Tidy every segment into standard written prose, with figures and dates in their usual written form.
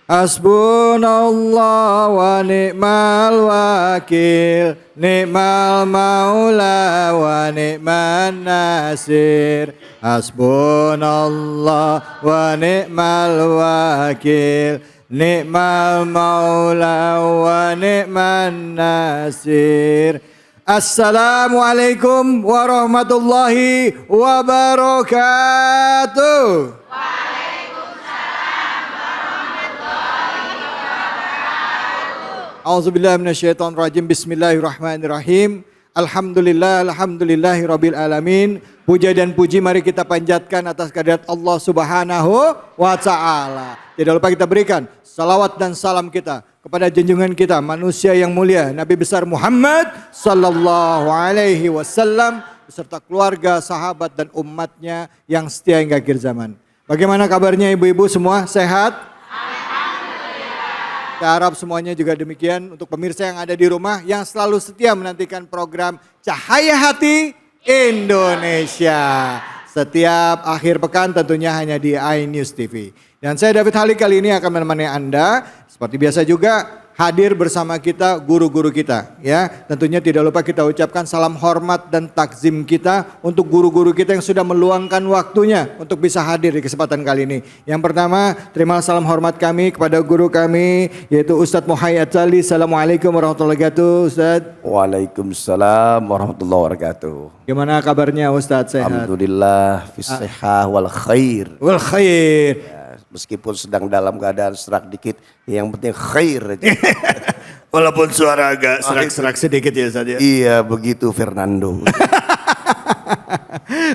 Hasbunallah wa ni'mal wakil, ni'mal maula wa ni'man nasir. Hasbunallah wa ni'mal wakil, ni'mal maula wa ni'man nasir. Assalamualaikum warahmatullahi wabarakatuh. A'udzubillahi minasyaitonirrajim. Bismillahirrahmanirrahim. Alhamdulillahirabbil alamin. Puja dan puji mari kita panjatkan atas kehadirat Allah Subhanahu wa taala. Tidak lupa kita berikan salawat dan salam kita kepada junjungan kita manusia yang mulia Nabi besar Muhammad sallallahu alaihi wasallam beserta keluarga, sahabat dan umatnya yang setia hingga akhir zaman. Bagaimana kabarnya ibu-ibu semua? Sehat? Kita harap semuanya juga demikian untuk pemirsa yang ada di rumah yang selalu setia menantikan program Cahaya Hati Indonesia. Setiap akhir pekan tentunya hanya di iNews TV. Dan saya David Halik kali ini akan menemani Anda seperti biasa juga hadir bersama kita guru-guru kita ya. Tentunya tidak lupa kita ucapkan salam hormat dan takzim kita untuk guru-guru kita yang sudah meluangkan waktunya untuk bisa hadir di kesempatan kali ini. Yang pertama, terima salam hormat kami kepada guru kami yaitu Ustadz Muhayyad Ali. Assalamualaikum warahmatullahi wabarakatuh Ustadz. Waalaikumsalam warahmatullahi wabarakatuh. Gimana kabarnya Ustadz, sehat? Alhamdulillah fisihah wal khair. Wal khair. Meskipun sedang dalam keadaan serak dikit, yang penting khair. Walaupun suara agak serak-serak sedikit ya Ustadz ya. Iya begitu Fernando.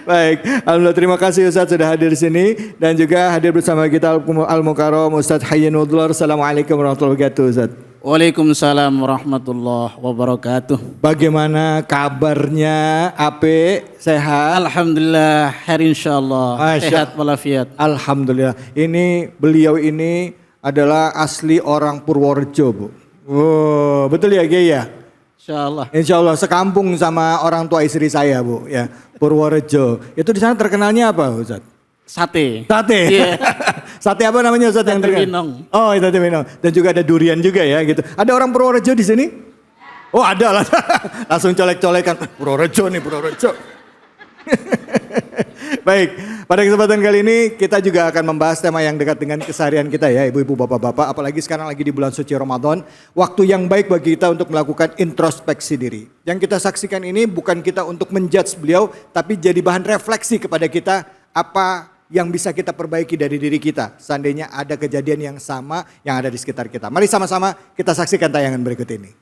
Baik, alhamdulillah terima kasih Ustadz sudah hadir di sini dan juga hadir bersama kita Al-Mukarram Ustadz Hayyinudlar. Assalamualaikum warahmatullahi wabarakatuh Ustadz. Waalaikumsalam warahmatullahi wabarakatuh. Bagaimana kabarnya? Ape, sehat? Alhamdulillah, hari insyaallah sehat walafiat. Alhamdulillah. Beliau ini adalah asli orang Purworejo, Bu. Oh, betul ya, Gey ya? Insyaallah. Insyaallah sekampung sama orang tua istri saya, Bu, ya. Purworejo. Itu di sana terkenalnya apa, Ustaz? Sate. Sate. Yeah. Sate apa namanya Ustaz yang terkenal? Minong. Oh, sate minong. Dan juga ada durian juga ya gitu. Ada orang Purworejo di sini? Oh, ada lah. Langsung colek-colekan. Purworejo nih, Purworejo. Baik, pada kesempatan kali ini kita juga akan membahas tema yang dekat dengan keseharian kita ya ibu-ibu bapak-bapak. Apalagi sekarang lagi di bulan suci Ramadan. Waktu yang baik bagi kita untuk melakukan introspeksi diri. Yang kita saksikan ini bukan kita untuk menjudge beliau. Tapi jadi bahan refleksi kepada kita apa yang bisa kita perbaiki dari diri kita. Seandainya ada kejadian yang sama yang ada di sekitar kita. Mari sama-sama kita saksikan tayangan berikut ini.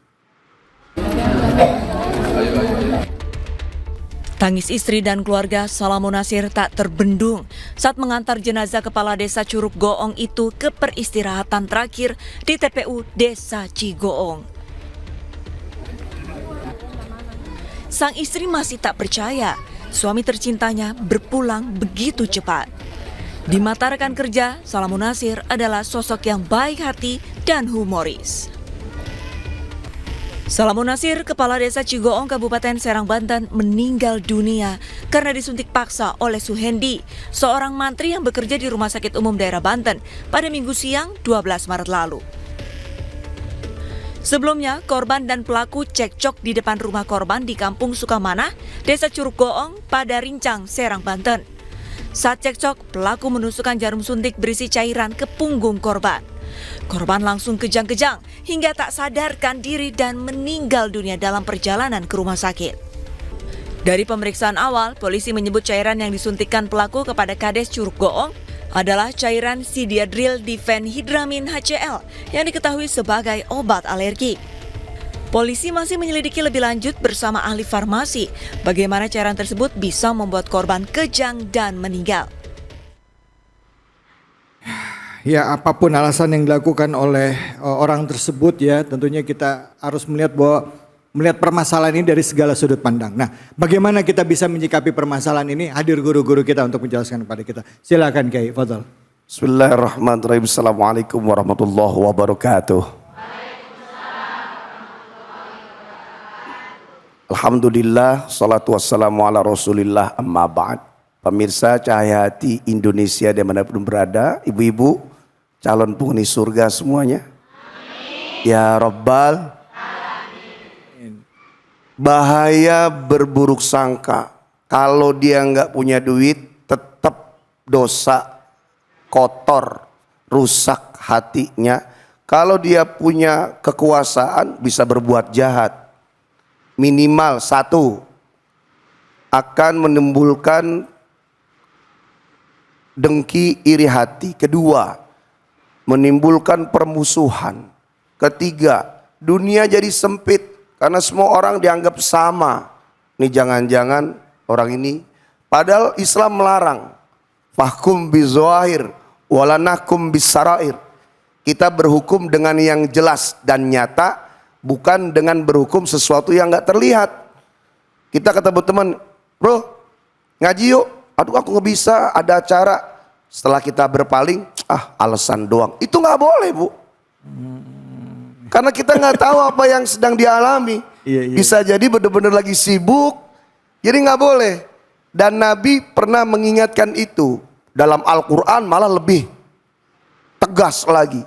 Tangis istri dan keluarga Salamun Nasir tak terbendung saat mengantar jenazah kepala desa Curug Goong itu ke peristirahatan terakhir di TPU Desa Cigoong. Sang istri masih tak percaya suami tercintanya berpulang begitu cepat. Di mata rekan kerja, Salamun Nasir adalah sosok yang baik hati dan humoris. Salamun Nasir, kepala desa Cigoong, Kabupaten Serang, Banten, meninggal dunia karena disuntik paksa oleh Suhendi, seorang mantri yang bekerja di Rumah Sakit Umum Daerah Banten pada Minggu siang 12 Maret lalu. Sebelumnya, korban dan pelaku cekcok di depan rumah korban di Kampung Sukamanah, Desa Curug Goong, pada Rincang, Serang, Banten. Saat cekcok, pelaku menusukkan jarum suntik berisi cairan ke punggung korban. Korban langsung kejang-kejang hingga tak sadarkan diri dan meninggal dunia dalam perjalanan ke rumah sakit. Dari pemeriksaan awal, polisi menyebut cairan yang disuntikkan pelaku kepada Kades Curug Goong adalah cairan Sidiadril difenhidramin HCl yang diketahui sebagai obat alergi. Polisi masih menyelidiki lebih lanjut bersama ahli farmasi bagaimana cairan tersebut bisa membuat korban kejang dan meninggal. Ya, apapun alasan yang dilakukan oleh orang tersebut ya, tentunya kita harus melihat permasalahan ini dari segala sudut pandang. Nah, bagaimana kita bisa menyikapi permasalahan ini? Hadir guru-guru kita untuk menjelaskan kepada kita. Silakan Kiai, fadhal. Bismillahirrahmanirrahim. Assalamualaikum warahmatullahi wabarakatuh. Alhamdulillah, salatu wassalamu ala rasulillah, amma ba'd. Pemirsa Cahaya Hati Indonesia dimanapun berada, ibu-ibu, calon penghuni surga semuanya. Ya Rabbal. Bahaya berburuk sangka. Kalau dia nggak punya duit, tetap dosa, kotor, rusak hatinya. Kalau dia punya kekuasaan, bisa berbuat jahat. Minimal satu, akan menimbulkan dengki, iri hati. Kedua, menimbulkan permusuhan. Ketiga, dunia jadi sempit karena semua orang dianggap sama. Nih jangan-jangan orang ini, padahal Islam melarang. Fahkum bizawahir walanakum bisarair. Kita berhukum dengan yang jelas dan nyata, bukan dengan berhukum sesuatu yang nggak terlihat. Kita ketemu teman, bro, ngaji yuk. Aduh aku nggak bisa, ada acara. Setelah kita berpaling, alasan doang. Itu nggak boleh, Bu. Karena kita nggak tahu apa yang sedang dialami. Bisa jadi benar-benar lagi sibuk, jadi nggak boleh. Dan Nabi pernah mengingatkan itu. Dalam Al-Quran malah lebih tegas lagi.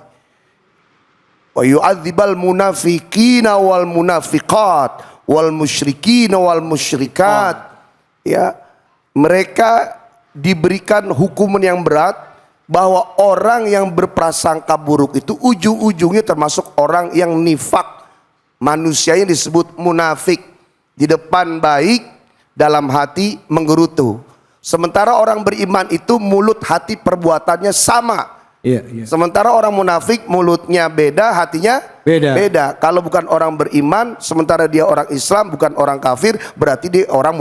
Wa yu'adzibal munafiqina wal munafiqat wal musyrikina wal musyrikat. Ya, mereka diberikan hukuman yang berat, bahwa orang yang berprasangka buruk itu ujung-ujungnya termasuk orang yang nifak. Manusianya disebut munafik. Di depan baik, dalam hati menggerutu. Sementara orang beriman itu mulut hati perbuatannya sama. Sementara orang munafik mulutnya beda, hatinya beda. Kalau bukan orang beriman, sementara dia orang Islam, bukan orang kafir, berarti dia orang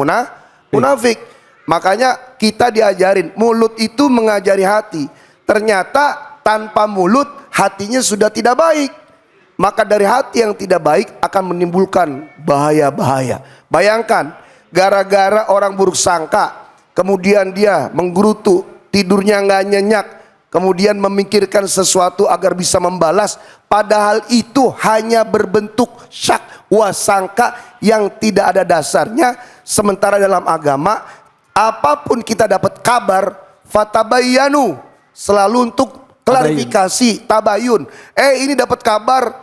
munafik. Makanya kita diajarin, mulut itu mengajari hati. Ternyata tanpa mulut, hatinya sudah tidak baik. Maka dari hati yang tidak baik akan menimbulkan bahaya-bahaya. Bayangkan, gara-gara orang buruk sangka, kemudian dia menggerutu, tidurnya nggak nyenyak, kemudian memikirkan sesuatu agar bisa membalas, padahal itu hanya berbentuk syak wasangka yang tidak ada dasarnya. Sementara dalam agama, apapun kita dapat kabar, fatabayyanu, selalu untuk klarifikasi, tabayun. Ini dapat kabar,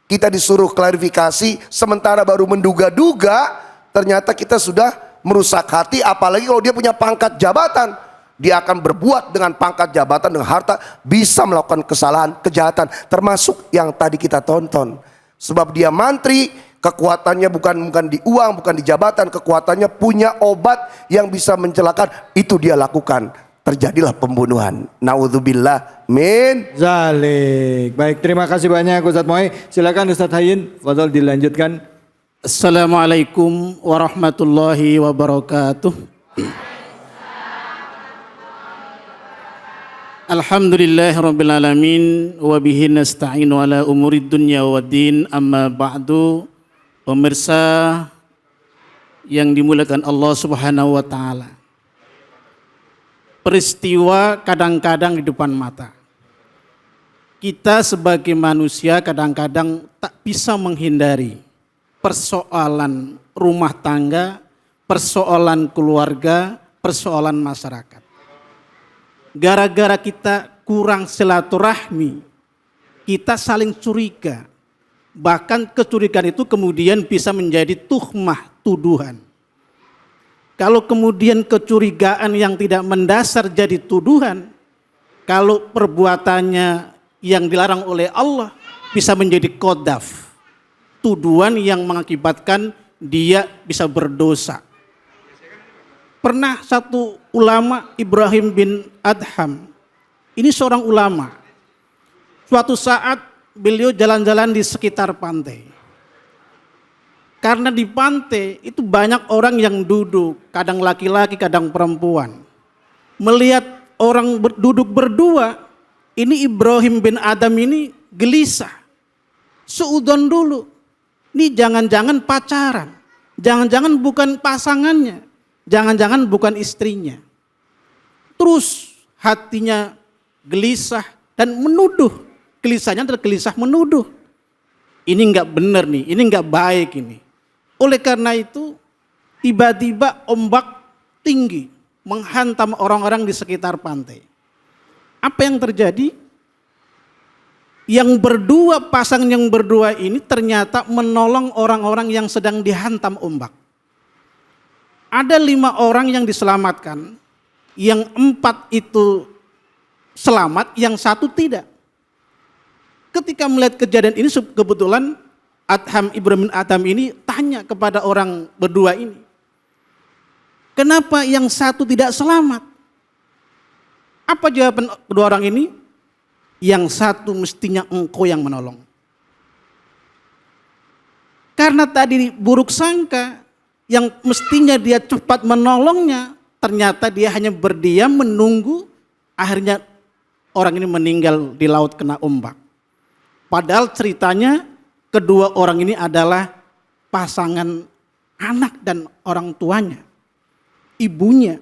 kita disuruh klarifikasi, sementara baru menduga-duga, ternyata kita sudah merusak hati. Apalagi kalau dia punya pangkat jabatan, dia akan berbuat dengan pangkat jabatan, dengan harta, bisa melakukan kesalahan, kejahatan, termasuk yang tadi kita tonton. Sebab dia mantri, kekuatannya bukan di uang, bukan di jabatan, kekuatannya punya obat yang bisa mencelakakan, itu dia lakukan. Terjadilah pembunuhan. Naudzubillah min zalik. Baik, terima kasih banyak Ustadz Moai. Silakan Ustadz Hayyin, fadhol dilanjutkan. Assalamualaikum warahmatullahi wabarakatuh. Alhamdulillahirabbil alamin wa bihi nasta'inu ala umurid dunya waddin, amma ba'du. Pemirsa yang dimuliakan Allah Subhanahu wa taala. Peristiwa kadang-kadang di depan mata. Kita sebagai manusia kadang-kadang tak bisa menghindari persoalan rumah tangga, persoalan keluarga, persoalan masyarakat. Gara-gara kita kurang silaturahmi, kita saling curiga. Bahkan kecurigaan itu kemudian bisa menjadi tuhmah, tuduhan. Kalau kemudian kecurigaan yang tidak mendasar jadi tuduhan, kalau perbuatannya yang dilarang oleh Allah bisa menjadi qadzaf, tuduhan yang mengakibatkan dia bisa berdosa. Pernah satu ulama, Ibrahim bin Adham, ini seorang ulama. Suatu saat beliau jalan-jalan di sekitar pantai. Karena di pantai itu banyak orang yang duduk, kadang laki-laki, kadang perempuan. Melihat orang duduk berdua, ini Ibrahim bin Adam ini gelisah. Suudzon dulu, ini jangan-jangan pacaran, jangan-jangan bukan pasangannya, jangan-jangan bukan istrinya. Terus hatinya gelisah dan menuduh. Gelisahnya adalah gelisah menuduh. Ini enggak benar nih, ini enggak baik ini. Oleh karena itu, tiba-tiba ombak tinggi menghantam orang-orang di sekitar pantai. Apa yang terjadi? Yang berdua, pasangan yang berdua ini ternyata menolong orang-orang yang sedang dihantam ombak. Ada 5 orang yang diselamatkan, yang 4 itu selamat, yang 1 tidak. Ketika melihat kejadian ini, kebetulan Ibrahim Adham ini tanya kepada orang berdua ini, kenapa yang 1 tidak selamat? Apa jawaban kedua orang ini? Yang 1 mestinya engkau yang menolong. Karena tadi buruk sangka, yang mestinya dia cepat menolongnya, ternyata dia hanya berdiam menunggu, akhirnya orang ini meninggal di laut kena ombak. Padahal ceritanya kedua orang ini adalah pasangan anak dan orang tuanya, ibunya.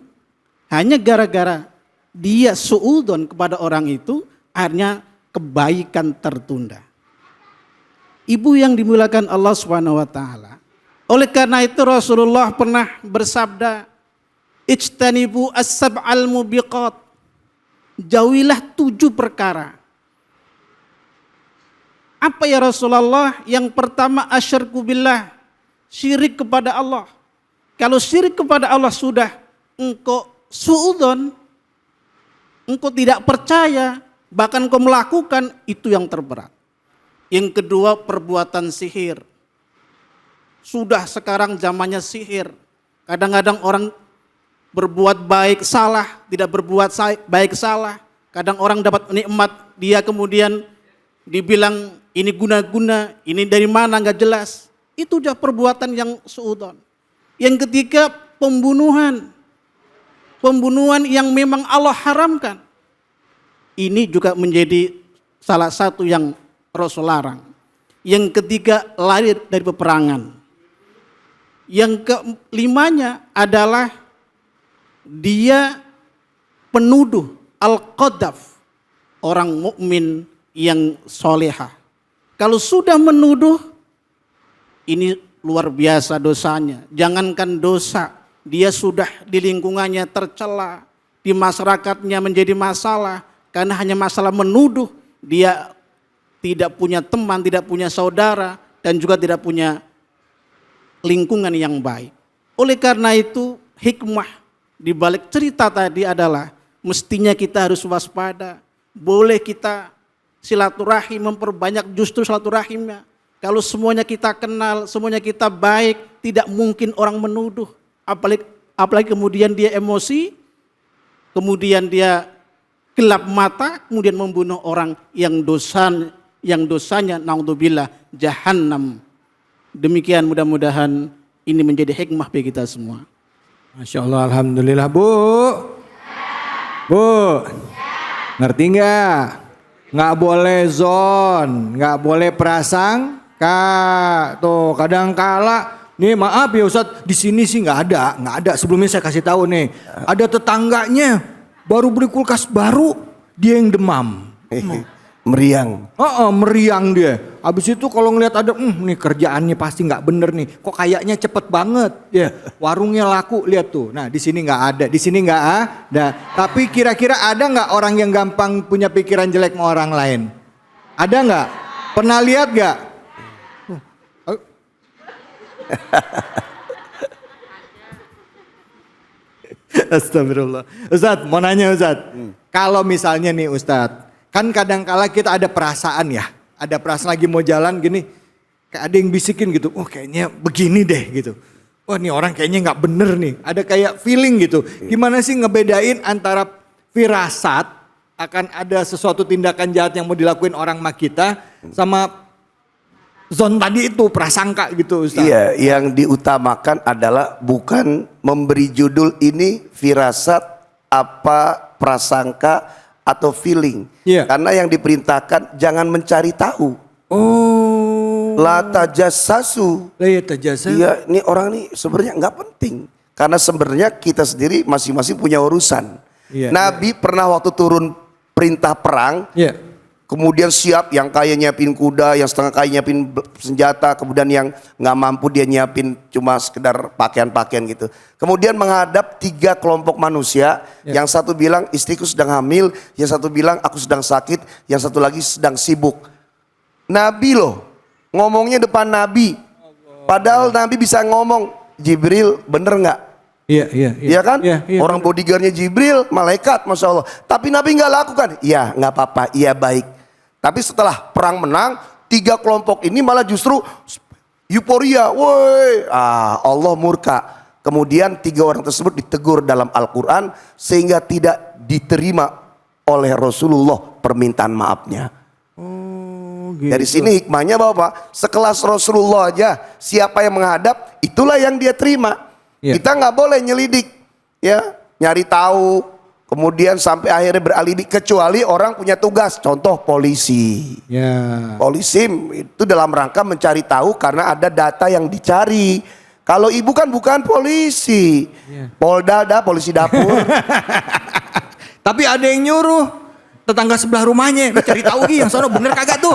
Hanya gara-gara dia suudon kepada orang itu, akhirnya kebaikan tertunda. Ibu yang dimuliakan Allah Subhanahu wa taala. Oleh karena itu Rasulullah pernah bersabda, "Ijtanibu as-sab'al mubiqat." Jauhilah 7 perkara. Apa ya Rasulullah? Yang pertama asyirku billah, syirik kepada Allah. Kalau syirik kepada Allah sudah engkau suudzon, engkau tidak percaya, bahkan engkau melakukan, itu yang terberat. Yang kedua perbuatan sihir. Sudah sekarang zamannya sihir. Kadang-kadang orang berbuat baik salah, tidak berbuat baik salah. Kadang orang dapat nikmat, dia kemudian dibilang ini guna-guna, ini dari mana nggak jelas. Itu sudah perbuatan yang suudon. Yang ketiga pembunuhan. Pembunuhan yang memang Allah haramkan. Ini juga menjadi salah satu yang Rasul larang. Yang ketiga lari dari peperangan. Yang kelimanya adalah dia penuduh al-qadhaf, orang mukmin yang solehah. Kalau sudah menuduh, ini luar biasa dosanya. Jangankan dosa, dia sudah di lingkungannya tercela, di masyarakatnya menjadi masalah, karena hanya masalah menuduh. Dia tidak punya teman, tidak punya saudara, dan juga tidak punya lingkungan yang baik. Oleh karena itu hikmah di balik cerita tadi adalah mestinya kita harus waspada. Boleh kita silaturahim, memperbanyak justru silaturahimnya. Kalau semuanya kita kenal, semuanya kita baik, tidak mungkin orang menuduh. Apalagi kemudian dia emosi, kemudian dia gelap mata, kemudian membunuh orang yang dosanya naudzubillah jahannam. Demikian mudah-mudahan ini menjadi hikmah bagi kita semua. Masya Allah, alhamdulillah. Bu, ngerti nggak? Nggak boleh zon, nggak boleh prasangka. Tuh kadang kala, nih maaf ya Ustadz, di sini sih nggak ada. Sebelumnya saya kasih tahu nih, ada tetangganya baru beli kulkas baru, dia yang demam. Meriang. Meriang dia. Habis itu kalau ngelihat ada, nih kerjaannya pasti nggak bener nih. Kok kayaknya cepet banget, ya. Warungnya laku, lihat tuh. Nah di sini nggak ada, di sini nggak ada. Tapi kira-kira ada nggak orang yang gampang punya pikiran jelek sama orang lain? Ada nggak? Pernah lihat nggak? Astagfirullah. Ustadz, mau nanya Ustadz. Kalau misalnya nih Ustadz, kan kadang-kala kita ada perasaan ya, ada perasaan lagi mau jalan gini, kayak ada yang bisikin gitu, oh kayaknya begini deh gitu. Wah nih orang kayaknya nggak bener nih, ada kayak feeling gitu. Gimana sih ngebedain antara firasat akan ada sesuatu tindakan jahat yang mau dilakuin orang sama kita, sama zon tadi itu prasangka gitu Ustaz. Iya, yang diutamakan adalah bukan memberi judul ini firasat apa prasangka atau feeling. Iya. Karena yang diperintahkan jangan mencari tahu. Oh. La tajassasu. Ya tajassasu. Iya, ini orang nih sebenarnya nggak penting. Karena sebenarnya kita sendiri masing-masing punya urusan. Iya, Nabi pernah waktu turun perintah perang, Iya. kemudian siap, yang kaya nyiapin kuda, yang setengah kaya nyiapin senjata, kemudian yang nggak mampu dia nyiapin cuma sekedar pakaian-pakaian gitu. Kemudian menghadap 3 kelompok manusia, yang satu bilang istriku sedang hamil, yang satu bilang aku sedang sakit, yang satu lagi sedang sibuk. Nabi loh, ngomongnya depan Nabi. Padahal Nabi bisa ngomong, Jibril bener nggak? Iya, iya, Iya kan? Iya, iya. Orang bodyguardnya Jibril, malaikat, masya Allah. Tapi Nabi nggak lakukan. Iya, nggak apa-apa. Iya baik. Tapi setelah perang menang, 3 kelompok ini malah justru euforia. Woi, Allah murka. Kemudian 3 orang tersebut ditegur dalam Al-Quran sehingga tidak diterima oleh Rasulullah permintaan maafnya. Oh, gitu. Dari sini hikmahnya bahwa Pak, sekelas Rasulullah aja siapa yang menghadap itulah yang dia terima. Ya. Kita nggak boleh nyelidik, ya nyari tahu, kemudian sampai akhirnya beralibi kecuali orang punya tugas. Contoh polisi. Ya. Polisi itu dalam rangka mencari tahu karena ada data yang dicari. Kalau ibu kan bukan polisi, Polda ada polisi dapur. Tapi ada yang nyuruh tetangga sebelah rumahnya, cari tahu yang sono bener kagak tuh.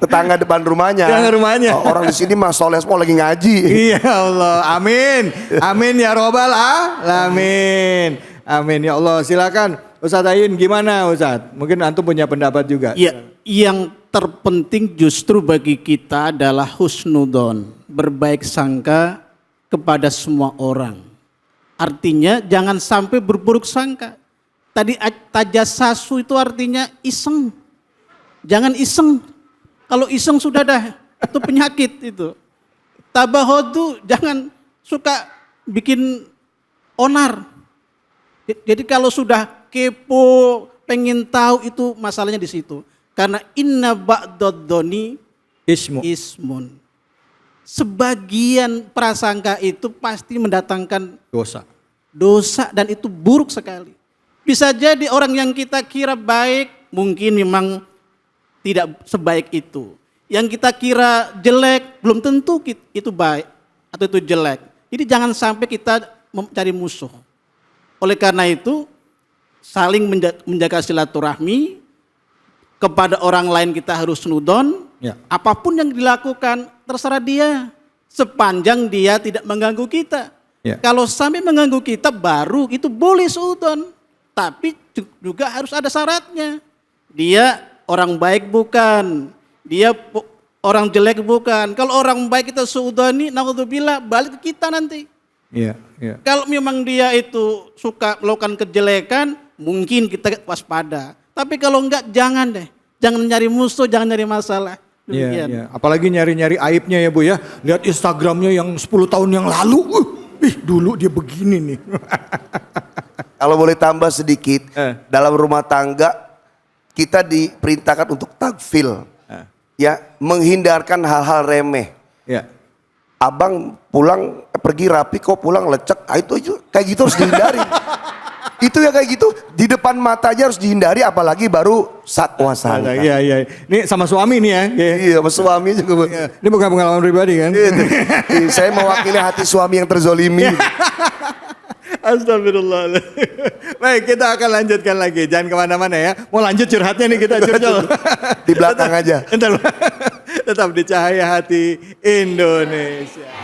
Tetangga depan rumahnya. Tetangga rumahnya. Orang di sini mah soleh semua lagi ngaji. Iya Allah, amin, amin ya robbal alamin, amin ya Allah. Silakan Ustadz Ayin, gimana Ustadz? Mungkin antum punya pendapat juga. Ya, yang terpenting justru bagi kita adalah husnudon, berbaik sangka kepada semua orang. Artinya jangan sampai berburuk sangka. Tadi tajasasu itu artinya iseng. Jangan iseng. Kalau iseng sudah dah, itu penyakit itu. Tabahodu jangan suka bikin onar. Jadi kalau sudah kepo, pengen tahu itu masalahnya di situ. Karena inna ba'dad-doni ismun. Sebagian prasangka itu pasti mendatangkan dosa dan itu buruk sekali. Bisa jadi orang yang kita kira baik mungkin memang tidak sebaik itu. Yang kita kira jelek belum tentu itu baik atau itu jelek. Jadi jangan sampai kita mencari musuh. Oleh karena itu saling menjaga silaturahmi, kepada orang lain kita harus nudon. Ya. Apapun yang dilakukan terserah dia, sepanjang dia tidak mengganggu kita. Ya. Kalau sampai mengganggu kita baru itu boleh sudon, tapi juga harus ada syaratnya. Dia orang baik bukan, dia orang jelek bukan. Kalau orang baik kita sudoni, naudzubillah, balik ke kita nanti. Iya, iya. Kalau memang dia itu suka melakukan kejelekan, mungkin kita waspada. Tapi kalau enggak, jangan deh. Jangan nyari musuh, jangan nyari masalah. Iya, iya. Apalagi nyari-nyari aibnya ya Bu ya. Lihat Instagramnya yang 10 tahun yang lalu. Dulu dia begini nih. Kalau boleh tambah sedikit, dalam rumah tangga kita diperintahkan untuk takfil. Ya, menghindarkan hal-hal remeh. Ya. Abang pulang pergi rapi kok pulang lecek, itu kayak gitu harus dihindari. Itu ya kayak gitu di depan mata aja harus dihindari, apalagi baru sakwa sangka. Iya, iya. Ini sama suami nih ya. Iya, sama suami juga. Iya. Ini bukan pengalaman pribadi kan? Iya, saya mewakili hati suami yang terzolimi. Astagfirullah. Baik, kita akan lanjutkan lagi. Jangan kemana-mana ya. Mau lanjut curhatnya nih kita curcol. Di belakang aja. Tetap di Cahaya Hati Indonesia.